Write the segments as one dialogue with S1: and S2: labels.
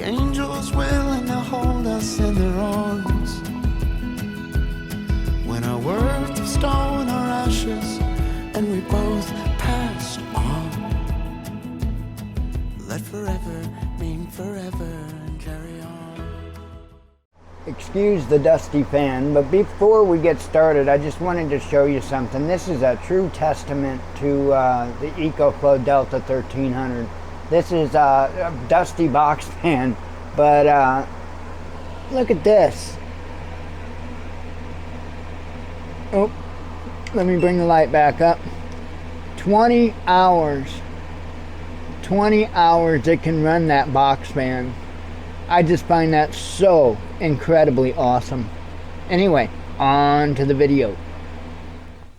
S1: The angels willing to hold us in their arms. When our words of stone are ashes and we both passed on. Let forever mean forever and carry on.
S2: Excuse the dusty fan, but before we get started, I just wanted to show you something. This is a true testament to the Ecoflow Delta 1300. This is a dusty box fan, but look at this. Oh, let me bring the light back up. 20 hours. 20 hours it can run that box fan. I just find that so incredibly awesome. Anyway, on to the video.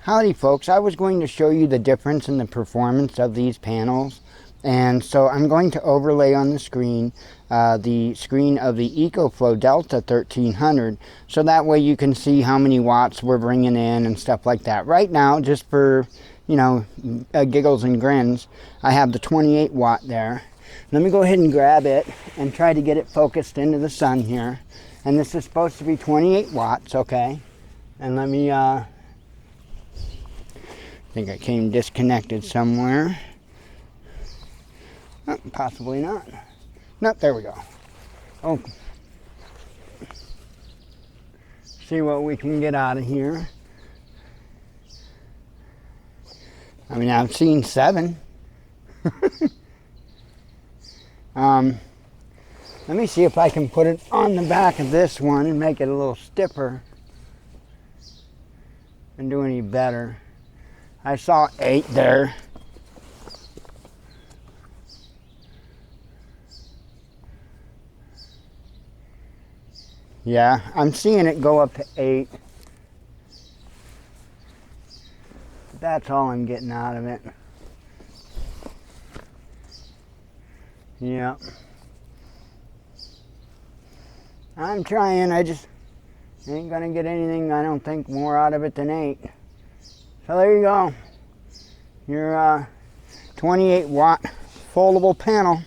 S2: Howdy folks, I was going to show you the difference in the performance of these panels. And so I'm going to overlay on the screen of the Ecoflow Delta 1300, so that way you can see how many watts we're bringing in and stuff like that. Right now, just for, you know, giggles and grins, I have the 28 watt there. Let me go ahead and grab it and try to get it focused into the sun here. And this is supposed to be 28 watts, okay? And let me, I think I came disconnected somewhere. Oh, possibly not. Nope, there we go. Oh. See what we can get out of here. I mean, I've seen 7. Let me see if I can put it on the back of this one and make it a little stiffer and do any better. I saw 8 there. Yeah, I'm seeing it go up to 8. That's all I'm getting out of it. Yeah. I'm trying, I just ain't gonna get anything, I don't think, more out of it than 8. So there you go. Your 28 watt foldable panel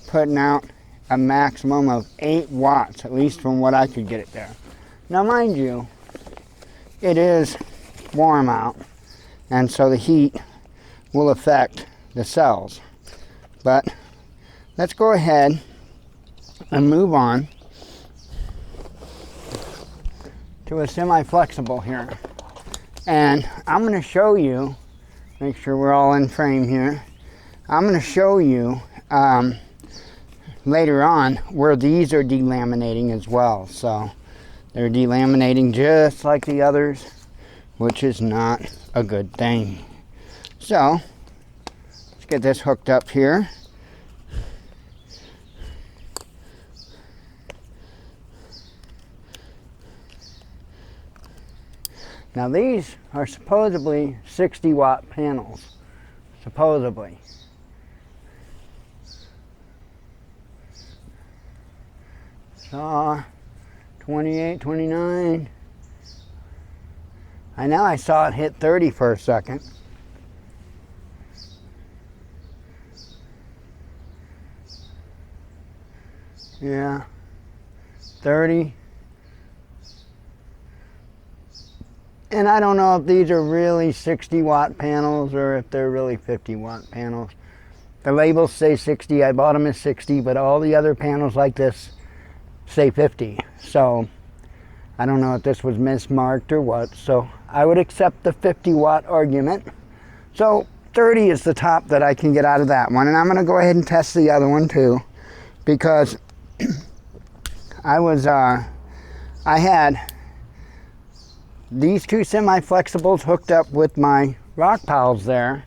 S2: putting out a maximum of 8 watts, at least from what I could get it there. Now mind you, it is warm out, and so the heat will affect the cells. But let's go ahead and move on to a semi-flexible here. And I'm going to show you, make sure we're all in frame here, I'm going to show you later on where these are delaminating as well. So they're delaminating just like the others, which is not a good thing. So let's get this hooked up here. Now these are supposedly 60 watt panels, supposedly. Saw 28, 29. I saw it hit 30 for a second. Yeah, 30. And I don't know if these are really 60 watt panels or if they're really 50 watt panels. The labels say 60, I bought them as 60, but all the other panels like this say 50. So I don't know if this was mismarked or what. So I would accept the 50 watt argument. So 30 is the top that I can get out of that one. And I'm going to go ahead and test the other one too, because I had these 2 semi-flexibles hooked up with my rock piles there,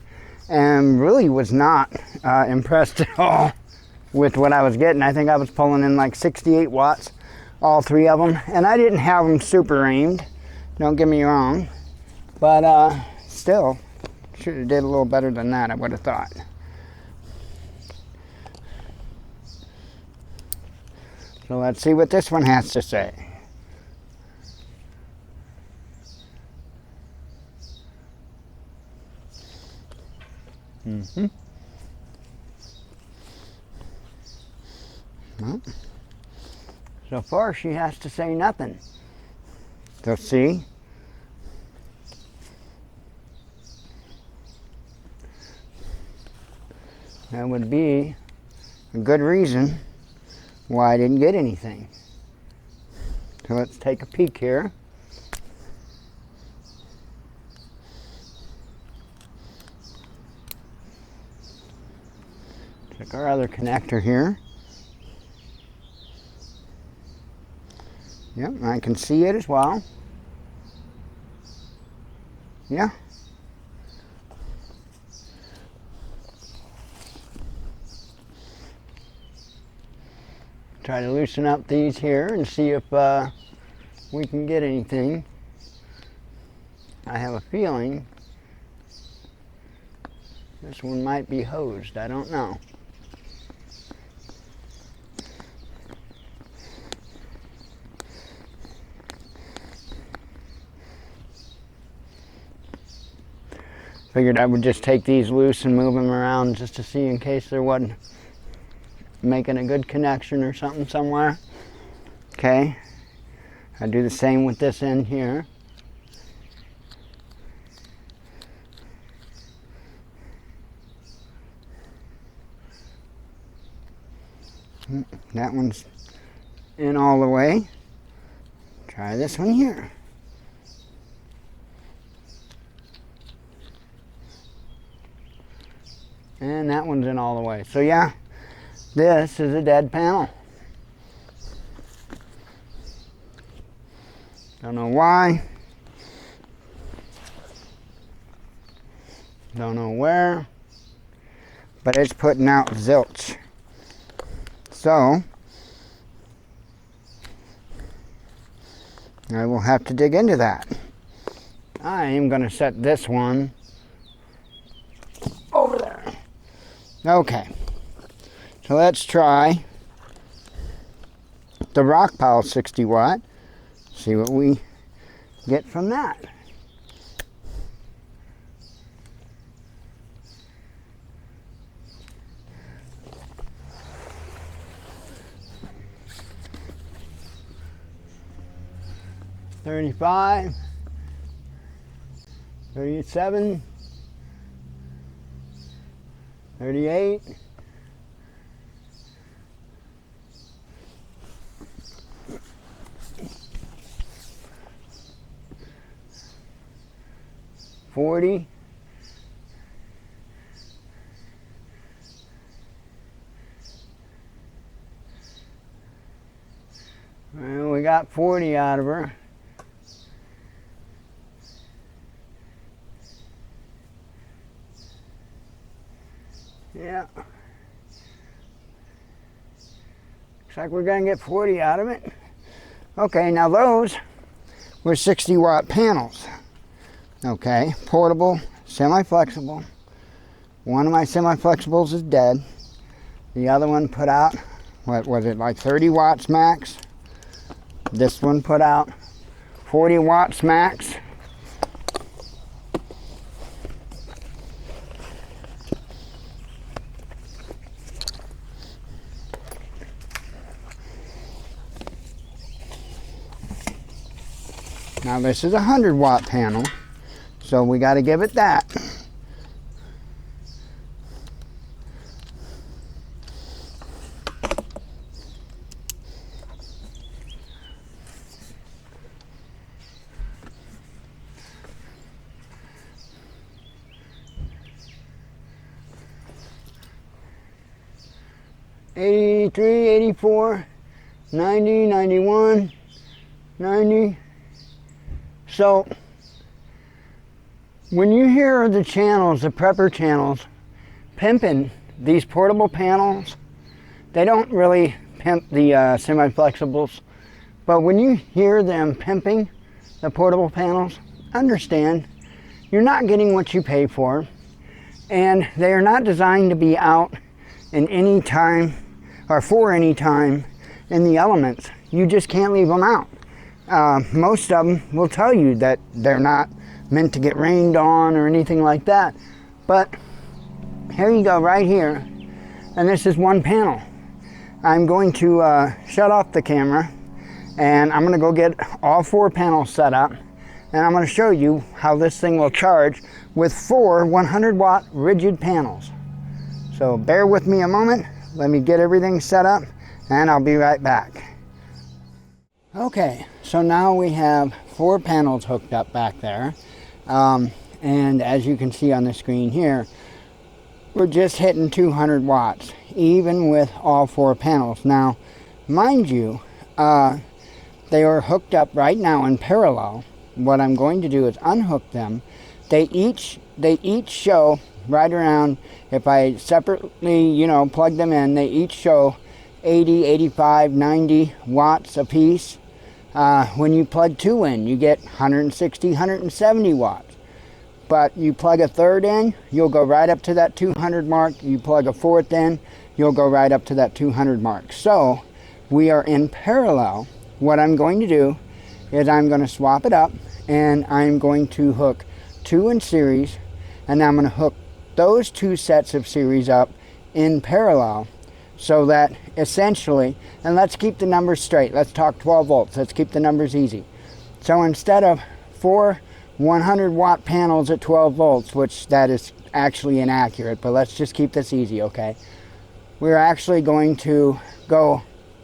S2: and really was not impressed at all with what I was getting. I think I was pulling in like 68 watts, all 3 of them, and I didn't have them super aimed, don't get me wrong, but still should have did a little better than that, I would have thought. So let's see what this one has to say. Well, so far she has to say nothing. So see, that would be a good reason why I didn't get anything. So let's take a peek here. Check our other connector here. Yep, I can see it as well. Yeah. Try to loosen up these here and see if we can get anything. I have a feeling this one might be hosed. I don't know. Figured I would just take these loose and move them around just to see in case there wasn't making a good connection or something somewhere. Okay, I do the same with this end here. That one's in all the way. Try this one here. And that one's in all the way. So yeah, this is a dead panel. Don't know why. Don't know where. But it's putting out zilch. So I will have to dig into that. I am going to set this one over there. Okay, so let's try the rock pile 60 watt, see what we get from that. $35, $37, $38, $40, well, we got 40 out of her. Yeah. Looks like we're going to get 40 out of it. Okay, now those were 60 watt panels. Okay, portable, semi-flexible. One of my semi-flexibles is dead. The other one put out, what was it, like 30 watts max? This one put out 40 watts max. Now this is a 100 watt panel, so we got to give it that. $83, $84, $90, $91, $90. So when you hear the channels, the prepper channels, pimping these portable panels, they don't really pimp the semi-flexibles, but when you hear them pimping the portable panels, understand you're not getting what you pay for, and they are not designed to be out in any time or for any time in the elements. You just can't leave them out. Most of them will tell you that they're not meant to get rained on or anything like that. But here you go right here, and this is one panel. I'm going to shut off the camera, and I'm going to go get all 4 panels set up, and I'm going to show you how this thing will charge with 4 100-watt rigid panels. So bear with me a moment. Let me get everything set up, and I'll be right back. Okay, so now we have 4 panels hooked up back there. And as you can see on the screen here, we're just hitting 200 watts, even with all 4 panels. Now, mind you, they are hooked up right now in parallel. What I'm going to do is unhook them. They each show right around, if I separately, plug them in, they each show 80, 85, 90 watts a piece. When you plug 2 in, you get 160, 170 watts. But you plug a 3rd in, you'll go right up to that 200 mark. You plug a 4th in, you'll go right up to that 200 mark. So we are in parallel. What I'm going to do is I'm going to swap it up, and I'm going to hook 2 in series, and I'm going to hook those 2 sets of series up in parallel, so that essentially, and let's keep the numbers straight. Let's talk 12 volts. Let's keep the numbers easy. So instead of 4 100-watt panels at 12 volts, which that is actually inaccurate, but let's just keep this easy, okay? We're actually going to go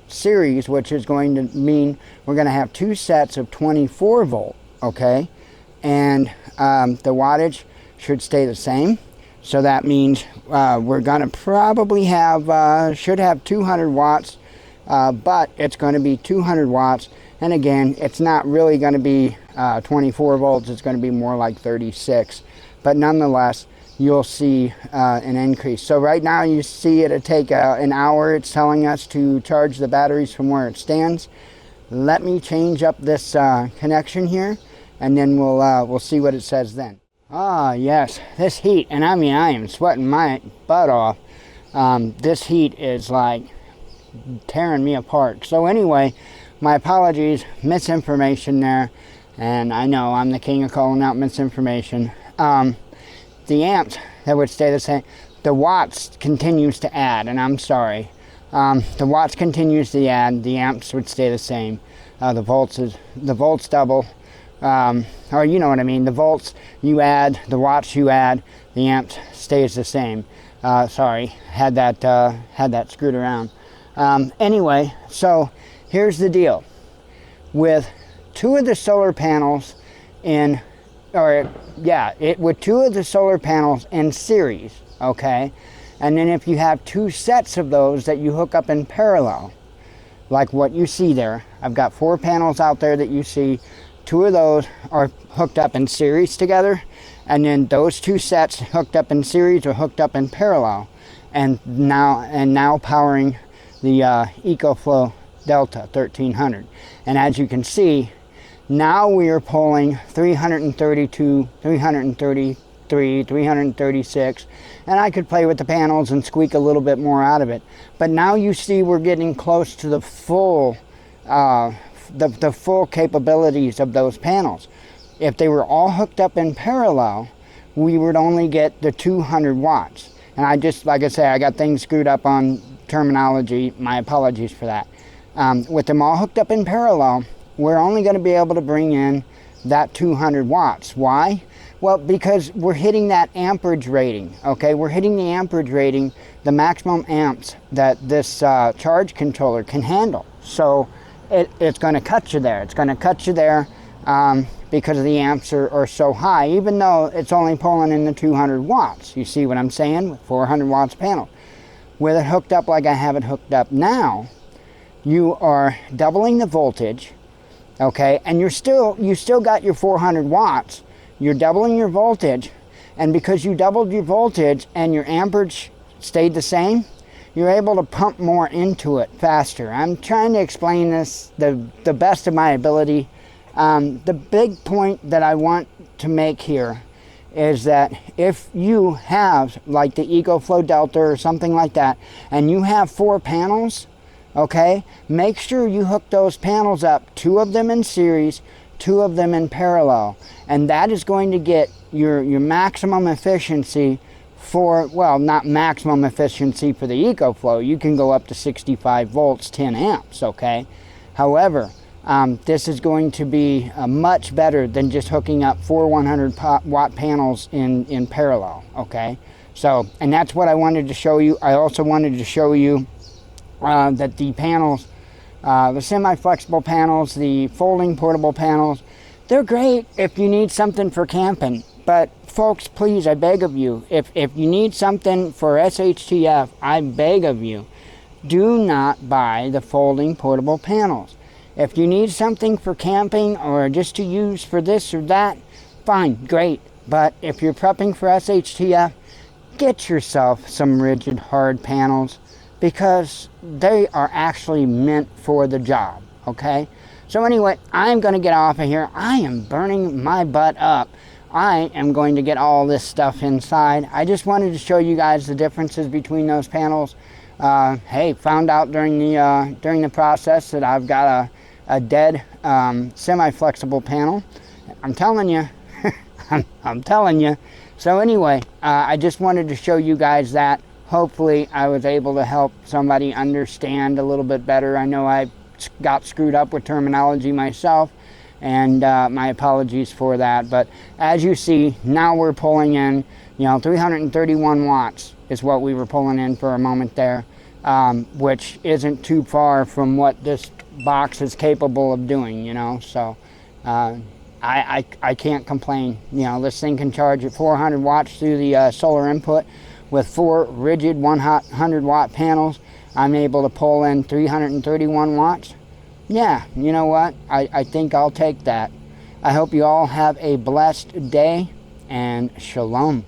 S2: series, which is going to mean we're going to have 2 sets of 24 volt, okay? And the wattage should stay the same. So that means we're going to probably have, should have 200 watts, but it's going to be 200 watts. And again, it's not really going to be 24 volts, it's going to be more like 36. But nonetheless, you'll see an increase. So right now you see it'll take an hour. It's telling us to charge the batteries from where it stands. Let me change up this connection here, and then we'll see what it says then. Ah, yes, this heat, and I mean, I am sweating my butt off. This heat is like tearing me apart. So anyway, my apologies, misinformation there, and I know I'm the king of calling out misinformation. The amps, that would stay the same. The watts continues to add, and I'm sorry. The watts continues to add, the amps would stay the same. The volts double. Or you know what I mean, the volts you add, the watts you add, the amps stays the same. Sorry, had that screwed around. Anyway, so here's the deal. With 2 of the solar panels with 2 of the solar panels in series, okay, and then if you have 2 sets of those that you hook up in parallel, like what you see there, I've got 4 panels out there that you see. 2 of those are hooked up in series together, and then those 2 sets hooked up in series are hooked up in parallel, and now powering the Ecoflow Delta 1300. And as you can see, now we are pulling 332, 333, 336, and I could play with the panels and squeak a little bit more out of it. But now you see we're getting close to the full the full capabilities of those panels. If they were all hooked up in parallel, we would only get the 200 watts. And I just, like I say, I got things screwed up on terminology. My apologies for that. With them all hooked up in parallel, we're only going to be able to bring in that 200 watts. Why? Well, because we're hitting that amperage rating, okay? We're hitting the amperage rating, the maximum amps that this charge controller can handle. So it's going to cut you there. It's going to cut you there because the amps are so high, even though it's only pulling in the 200 watts. You see what I'm saying? With 400 watts panel. With it hooked up like I have it hooked up now, you are doubling the voltage, okay? And you still got your 400 watts. You're doubling your voltage, and because you doubled your voltage and your amperage stayed the same, you're able to pump more into it faster. I'm trying to explain this the best of my ability. The big point that I want to make here is that if you have like the Ecoflow Delta or something like that, and you have 4 panels, okay, make sure you hook those panels up, 2 of them in series, 2 of them in parallel, and that is going to get your maximum efficiency for, well, not maximum efficiency for the Ecoflow. You can go up to 65 volts, 10 amps, okay? However, this is going to be much better than just hooking up 4 100-watt panels in parallel, okay? So, and that's what I wanted to show you. I also wanted to show you that the panels, the semi-flexible panels, the folding portable panels, they're great if you need something for camping. But folks, please, I beg of you, if you need something for SHTF, I beg of you, do not buy the folding portable panels. If you need something for camping or just to use for this or that, fine, great. But if you're prepping for SHTF, get yourself some rigid hard panels, because they are actually meant for the job, okay? So anyway, I'm going to get off of here. I am burning my butt up. I am going to get all this stuff inside. I just wanted to show you guys the differences between those panels. Hey, found out during the process that I've got a dead semi-flexible panel. I'm telling you, I'm telling you. So anyway, I just wanted to show you guys that. Hopefully I was able to help somebody understand a little bit better. I know I got screwed up with terminology myself, and my apologies for that. But as you see, now we're pulling in, 331 watts is what we were pulling in for a moment there, which isn't too far from what this box is capable of doing, So I can't complain. This thing can charge at 400 watts through the solar input. With 4 rigid 100-watt panels, I'm able to pull in 331 watts. Yeah, you know what? I think I'll take that. I hope you all have a blessed day, and shalom.